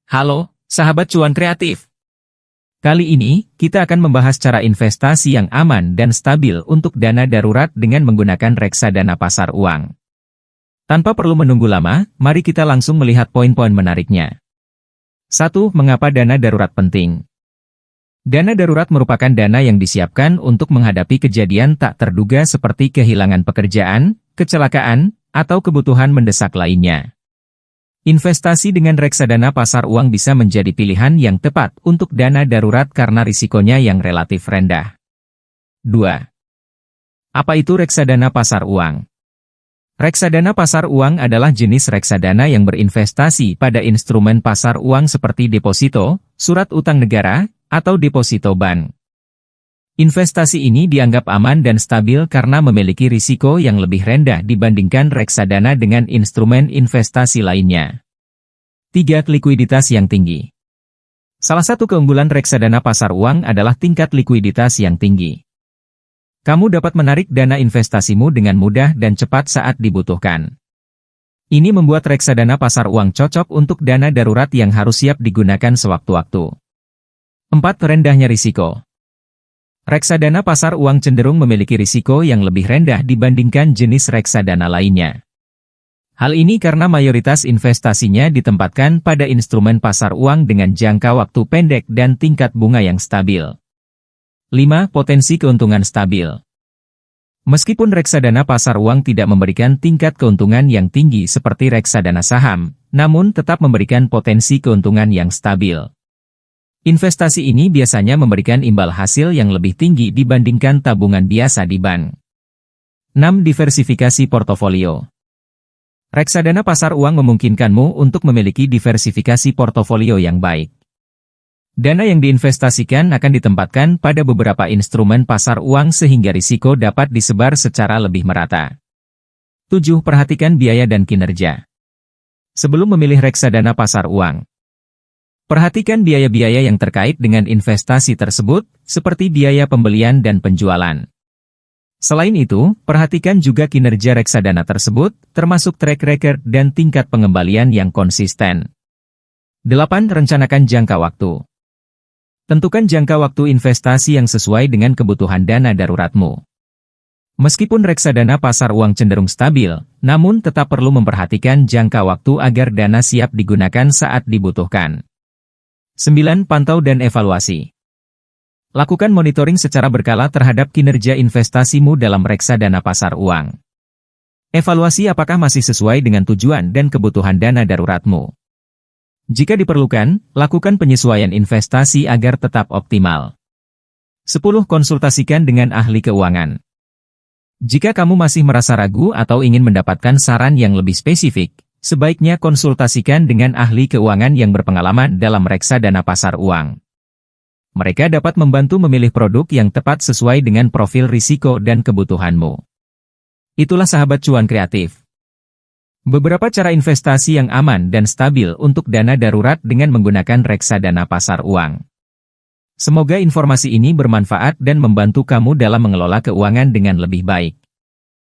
Halo, sahabat cuan kreatif. Kali ini, kita akan membahas cara investasi yang aman dan stabil untuk dana darurat dengan menggunakan reksadana pasar uang. Tanpa perlu menunggu lama, mari kita langsung melihat poin-poin menariknya. 1. Mengapa dana darurat penting? Dana darurat merupakan dana yang disiapkan untuk menghadapi kejadian tak terduga seperti kehilangan pekerjaan, kecelakaan, atau kebutuhan mendesak lainnya. Investasi dengan reksadana pasar uang bisa menjadi pilihan yang tepat untuk dana darurat karena risikonya yang relatif rendah. 2. Apa itu reksadana pasar uang? Reksadana pasar uang adalah jenis reksadana yang berinvestasi pada instrumen pasar uang seperti deposito, surat utang negara, atau deposito bank. Investasi ini dianggap aman dan stabil karena memiliki risiko yang lebih rendah dibandingkan reksadana dengan instrumen investasi lainnya. 3. Likuiditas yang tinggi. Salah satu keunggulan reksadana pasar uang adalah tingkat likuiditas yang tinggi. Kamu dapat menarik dana investasimu dengan mudah dan cepat saat dibutuhkan. Ini membuat reksadana pasar uang cocok untuk dana darurat yang harus siap digunakan sewaktu-waktu. 4. Rendahnya risiko. Reksadana pasar uang cenderung memiliki risiko yang lebih rendah dibandingkan jenis reksadana lainnya. Hal ini karena mayoritas investasinya ditempatkan pada instrumen pasar uang dengan jangka waktu pendek dan tingkat bunga yang stabil. 5. Potensi keuntungan stabil. Meskipun reksadana pasar uang tidak memberikan tingkat keuntungan yang tinggi seperti reksadana saham, namun tetap memberikan potensi keuntungan yang stabil. Investasi ini biasanya memberikan imbal hasil yang lebih tinggi dibandingkan tabungan biasa di bank. 6. Diversifikasi portofolio. Reksadana pasar uang memungkinkanmu untuk memiliki diversifikasi portofolio yang baik. Dana yang diinvestasikan akan ditempatkan pada beberapa instrumen pasar uang sehingga risiko dapat disebar secara lebih merata. 7. Perhatikan biaya dan kinerja. Sebelum memilih reksadana pasar uang, perhatikan biaya-biaya yang terkait dengan investasi tersebut, seperti biaya pembelian dan penjualan. Selain itu, perhatikan juga kinerja reksadana tersebut, termasuk track record dan tingkat pengembalian yang konsisten. 8. Rencanakan jangka waktu. Tentukan jangka waktu investasi yang sesuai dengan kebutuhan dana daruratmu. Meskipun reksadana pasar uang cenderung stabil, namun tetap perlu memperhatikan jangka waktu agar dana siap digunakan saat dibutuhkan. 9. Pantau dan evaluasi. Lakukan monitoring secara berkala terhadap kinerja investasimu dalam reksadana pasar uang. Evaluasi apakah masih sesuai dengan tujuan dan kebutuhan dana daruratmu. Jika diperlukan, lakukan penyesuaian investasi agar tetap optimal. 10. Konsultasikan dengan ahli keuangan. Jika kamu masih merasa ragu atau ingin mendapatkan saran yang lebih spesifik, sebaiknya konsultasikan dengan ahli keuangan yang berpengalaman dalam reksadana pasar uang. Mereka dapat membantu memilih produk yang tepat sesuai dengan profil risiko dan kebutuhanmu. Itulah sahabat cuan kreatif. Beberapa cara investasi yang aman dan stabil untuk dana darurat dengan menggunakan reksadana pasar uang. Semoga informasi ini bermanfaat dan membantu kamu dalam mengelola keuangan dengan lebih baik.